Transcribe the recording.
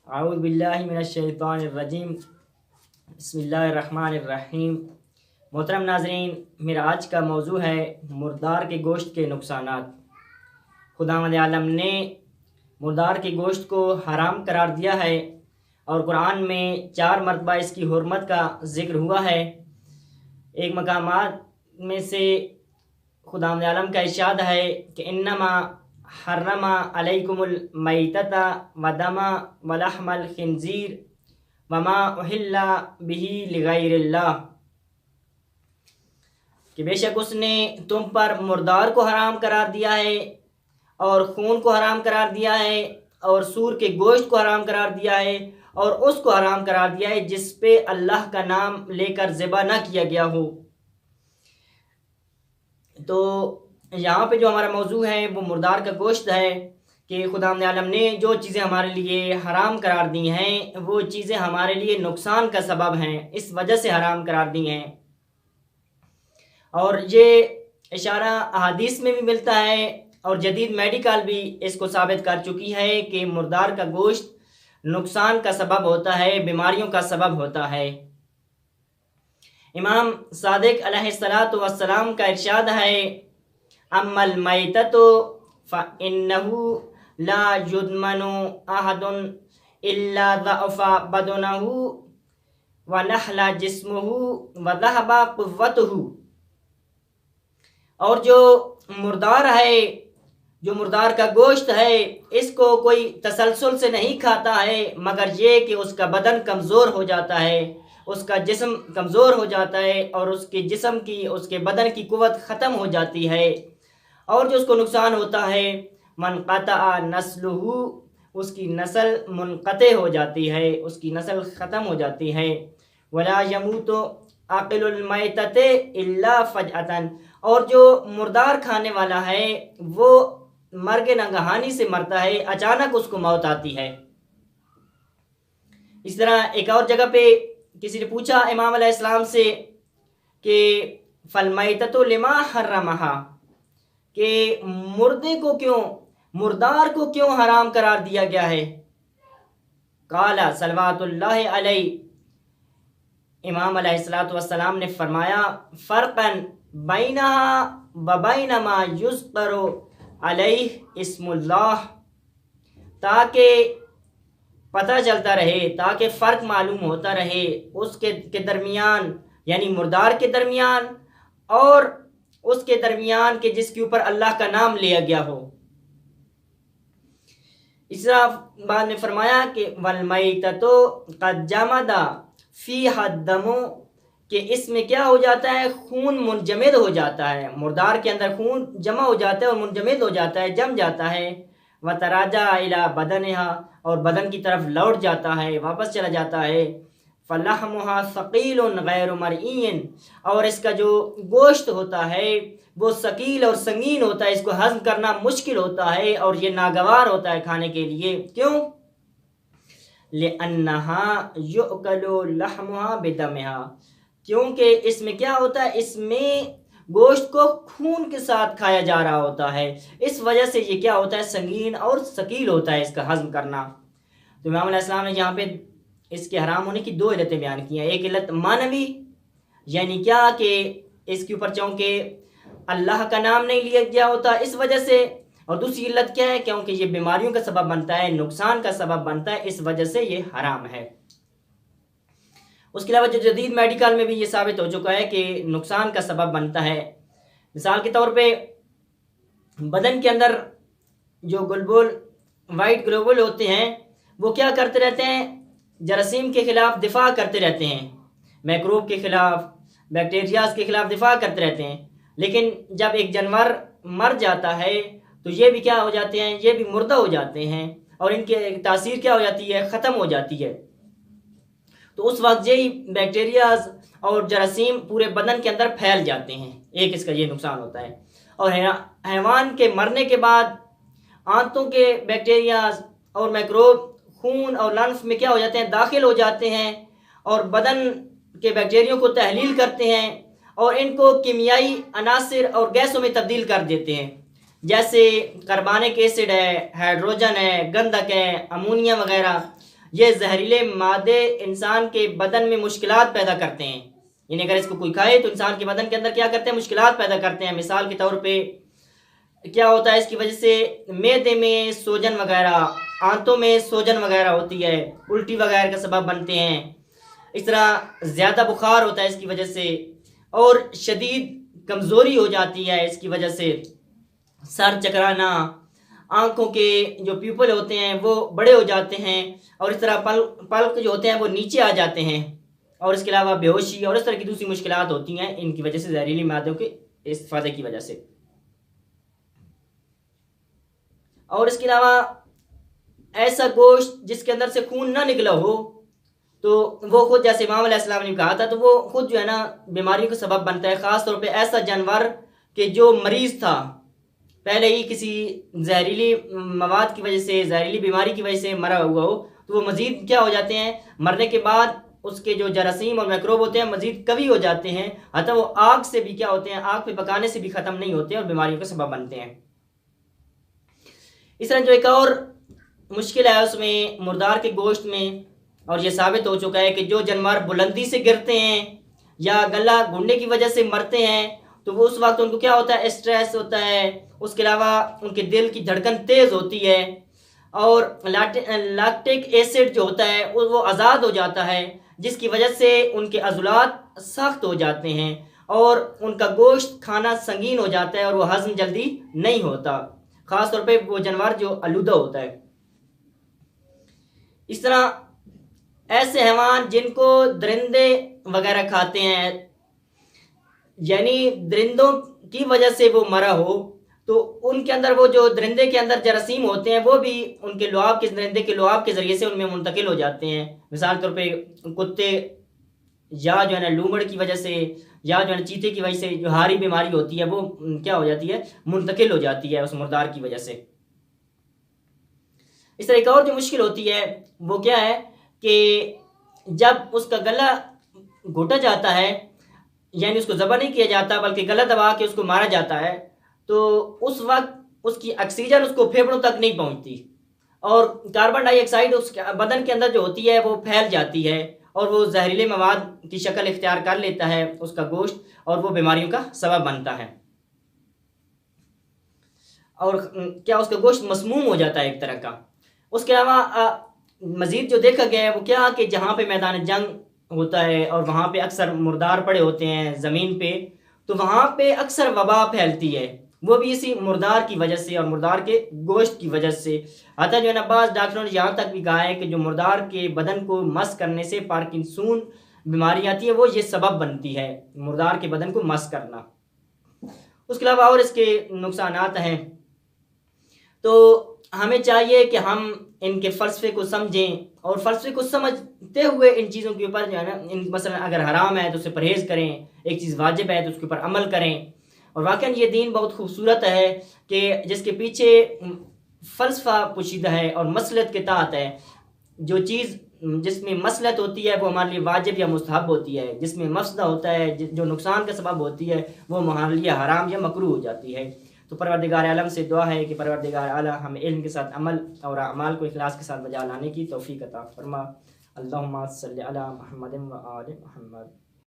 आऊज़ु बिल्लाहि मिनश्शैतानिर्रजीम बिस्मिल्लाहिर्रहमानिर्रहीम। मोहतरम नाज़रीन, मेरा आज का मौजू है मुर्दार के गोश्त के नुकसानात। खुदावंद आलम ने मुर्दार के गोश्त को हराम करार दिया है और कुरान में 4 मरतबा इसकी हुर्मत का ज़िक्र हुआ है। एक मकामात में से खुदावंद आलम का इरशाद है कि इन्नमा हर्रमा अलैकुमुल मैतता वदमा वलहमल खिंजीर वमा उहिल्ला बिही लिगैरिल्लाह, कि बेशक उसने तुम पर मुर्दार को हराम करार दिया है और खून को हराम करार दिया है और सूर के गोश्त को हराम करार दिया है और उसको हराम करार दिया है जिस पे अल्लाह का नाम लेकर ज़िबा ना किया गया हो। तो यहाँ पे जो हमारा मौजू है वो मुर्दार का गोश्त है कि खुदावंद आलम ने जो चीज़ें हमारे लिए हराम करार दी हैं वो चीज़ें हमारे लिए नुकसान का सबब हैं, इस वजह से हराम करार दी हैं। और ये इशारा अहादीस में भी मिलता है और जदीद मेडिकल भी इसको साबित कर चुकी है कि मुर्दार का गोश्त नुकसान का सबब होता है, बीमारियों का सबब होता है। इमाम सादिक अलैहिस्सलातु वस्सलाम का इरशाद है, अम्मल मैततु फ़इन्नहु ला युद्मनु अहदुन इल्ला ज़अफ़ा बदनहु व नहला जिस्मुहु व ज़हबा क़ुव्वतुहु। और जो मुर्दार है, जो मुर्दार का गोश्त है, इसको कोई तसलसल से नहीं खाता है मगर ये कि उसका बदन कमज़ोर हो जाता है, उसका जिस्म कमज़ोर हो जाता है और उसके जिस्म की, उसके बदन की कुव्वत ख़त्म हो जाती है। और जो उसको नुकसान होता है, मनक़तअ नस्लुहु, उसकी नस्ल मुनक़ते हो जाती है, उसकी नस्ल ख़त्म हो जाती है। वला यमूतु आक़िलुल मैतते इल्ला फ़जअतन, और जो मुर्दार खाने वाला है वो मर्ग नंगहानी से मरता है, अचानक उसको मौत आती है। इस तरह एक और जगह पे किसी ने पूछा इमाम अलैहिस्सलाम से कि फलमैततु लिमा हर्रमहा, कि मुर्दे को क्यों, मुर्दार को क्यों हराम करार दिया गया है। काला सल्लल्लाहु अलैहि, इमाम अलैहिस्सलातु वस्सलाम ने फरमाया, फ़र्क़न बैनहा व बैन मा युज़करु अलैहि इस्मुल्लाह, ताकि पता चलता रहे, ताकि फ़र्क मालूम होता रहे उसके दरमियान, यानी मुर्दार के दरमियान और उसके दरमियान के जिसके ऊपर अल्लाह का नाम लिया गया हो। इस तरह बाद में फरमाया कि वलमैततो क़द जमदा फ़ीहा दमु, कि इसमें क्या हो जाता है, खून मुंजमद हो जाता है, मुर्दार के अंदर खून जमा हो जाता है और मुंजमद हो जाता है, जम जाता है। व तराजा इला बदनहा, और बदन की तरफ लौट जाता है, वापस चला जाता है। फलहमुहा सकीलुन गैर मरईन, और इसका जो गोश्त होता है वो सकील और संगीन होता है, इसको हज़म करना मुश्किल होता है और ये नागवार होता है खाने के लिए। क्यों? लिअन्नहा युअकलु लहमुहा बिदमिहा, क्योंकि इसमें क्या होता है, इसमें गोश्त को खून के साथ खाया जा रहा होता है, इस वजह से ये क्या होता है, संगीन और सकील होता है इसका हज़म करना। तो इमाम अलैहिस्सलाम ने यहाँ पे इसके हराम होने की 2 इल्लतें बयान की हैं। एक इल्लत मानवी, यानी क्या कि इसके ऊर चूँकि अल्लाह का नाम नहीं लिया गया होता इस वजह से, और दूसरी इल्लत क्या है, क्योंकि ये बीमारियों का सबब बनता है, नुकसान का सबब बनता है, इस वजह से ये हराम है। उसके अलावा जो जदीद मेडिकल में भी ये साबित हो चुका है कि नुकसान का सबब बनता है। मिसाल के तौर पे बदन के अंदर जो ग्लोबुल, वाइट ग्लोबुल होते हैं वो क्या करते रहते हैं, जरासीम के ख़िलाफ़ दिफा करते रहते हैं, मैक्रोब के ख़िलाफ़, बैक्टीरियाज के ख़िलाफ़ दिफा करते रहते हैं। लेकिन जब एक जानवर मर जाता है तो ये भी क्या हो जाते हैं, ये भी मुर्दा हो जाते हैं और इनकी तासीर क्या हो जाती है, ख़त्म हो जाती है। तो उस वक्त यही बैक्टीरियाज और जरासीम पूरे बदन के अंदर फैल जाते हैं, एक इसका ये नुकसान होता है। और हैवान के मरने के बाद आंतों के बैक्टीरियाज और मैक्रोब खून और लंफ में क्या हो जाते हैं, दाखिल हो जाते हैं और बदन के बैक्टीरिया को तहलील करते हैं और इनको कीमियाई अनासिर और गैसों में तब्दील कर देते हैं, जैसे कार्बनिक एसिड है, हाइड्रोजन है, गंधक है, अमोनिया वगैरह। ये जहरीले मादे इंसान के बदन में मुश्किलात पैदा करते हैं। यानी अगर इसको कोई खाए तो इंसान के बदन के अंदर क्या करते हैं, मुश्किलात पैदा करते हैं। मिसाल के तौर पे क्या होता है, इसकी वजह से मैदे में सोजन वगैरह, आंतों में सोजन वगैरह होती है, उल्टी वगैरह का सबब बनते हैं। इस तरह ज़्यादा बुखार होता है इसकी वजह से, और शदीद कमज़ोरी हो जाती है इसकी वजह से, सर चकराना, आंखों के जो प्यूपल होते हैं वो बड़े हो जाते हैं, और इस तरह पलक जो होते हैं वो नीचे आ जाते हैं, और इसके अलावा बेहोशी और इस तरह की दूसरी मुश्किलात होती हैं इनकी वजह से, जहरीली मादों के इस्तेफादे की वजह से। और इसके अलावा ऐसा गोश्त जिसके अंदर से खून ना निकला हो तो वो खुद, जैसे इमाम अलैहिस्सलाम ने कहा था, तो वो खुद जो है ना बीमारियों का सबब बनता है। ख़ास तौर पे ऐसा जानवर कि जो मरीज़ था पहले ही किसी जहरीली मवाद की वजह से, जहरीली बीमारी की वजह से मरा हुआ हो, तो वो मज़ीद क्या हो जाते हैं, मरने के बाद उसके जो जरासीम और मैक्रोब होते हैं मज़ीद कवी हो जाते हैं, अतः वो आग से भी क्या होते हैं, आग पे पकाने से भी ख़त्म नहीं होते और बीमारियों का सबब बनते हैं। इस तरह जो एक और मुश्किल है उसमें मुर्दार के गोश्त में, और ये साबित हो चुका है कि जो जानवर बुलंदी से गिरते हैं या गला घुटने की वजह से मरते हैं तो वो उस वक्त उनको क्या होता है, स्ट्रेस होता है। उसके अलावा उनके दिल की धड़कन तेज़ होती है, और लैक्टिक एसिड जो होता है वो आज़ाद हो जाता है, जिसकी वजह से उनके अज़लात सख्त हो जाते हैं और उनका गोश्त खाना संगीन हो जाता है और वो हज़म जल्दी नहीं होता, ख़ास तौर पे वो जानवर जो आलूदा होता है। इस तरह ऐसे हैवान जिनको दरिंदे वगैरह खाते हैं, यानी दरिंदों की वजह से वो मरा हो, तो उनके अंदर वो जो दरिंदे के अंदर जरासीम होते हैं वो भी उनके लुआब के, दरिंदे के लुआब के ज़रिए से उनमें मुंतकिल हो जाते हैं। मिसाल के तौर पे कुत्ते या जो है ना लूमड़ की वजह से या जो है चीते की वजह से जो हारी बीमारी होती है वो क्या हो जाती है, मुंतकिल हो जाती है उस मुर्दार की वजह से। इस तरह एक और जो मुश्किल होती है वो क्या है कि जब उसका गला घोटा जाता है, यानी उसको ज़बह नहीं किया जाता बल्कि गला दबा के उसको मारा जाता है, तो उस वक्त उसकी ऑक्सीजन उसको फेफड़ों तक नहीं पहुंचती और कार्बन डाइऑक्साइड उसके बदन के अंदर जो होती है वो फैल जाती है और वो जहरीले मवाद की शक्ल इख्तियार कर लेता है उसका गोश्त, और वो बीमारियों का सबब बनता है। और क्या उसका गोश्त मसमूम हो जाता है एक तरह का। उसके अलावा मज़ीद जो देखा गया है वो क्या कि जहाँ पे मैदान जंग होता है और वहाँ पे अक्सर मुर्दार पड़े होते हैं ज़मीन पे, तो वहाँ पे अक्सर वबा फैलती है, वो भी इसी मुर्दार की वजह से और मुर्दार के गोश्त की वजह से। अतः जो है ना बाज़ डॉक्टरों ने यहाँ तक भी कहा है कि जो मुर्दार के बदन को मस करने से पार्किंसन बीमारी आती है, वो ये सबब बनती है, मुर्दार के बदन को मस करना। उसके अलावा और इसके नुकसानात हैं, तो हमें चाहिए कि हम इनके फ़लसफ़े को समझें और फ़लसफ़े को समझते हुए इन चीज़ों के ऊपर जो है ना, इन मसलन अगर हराम है तो उससे परहेज़ करें, एक चीज़ वाजिब है तो उसके ऊपर अमल करें। और वाकई ये दीन बहुत खूबसूरत है कि जिसके पीछे फ़लसफ़ा पोशीदा है और मसलत के तहत है। जो चीज़ जिसमें मसलत होती है वो हमारे लिए वाजिब या मुस्तहब होती है, जिसमें मफसदा होता है, जो नुकसान का सबब होती है, वो हमारे लिए हराम या मकरूह हो जाती है। तो परवरदिगार आलम से दुआ है कि परवरदिगार आला हमें इल्म के साथ अमल और अमाल को इखलास के साथ बजा लाने की तौफीक अता फरमा। अल्लाहुम्मा सल्लि अला मुहम्मदिन व आलि मुहम्मद।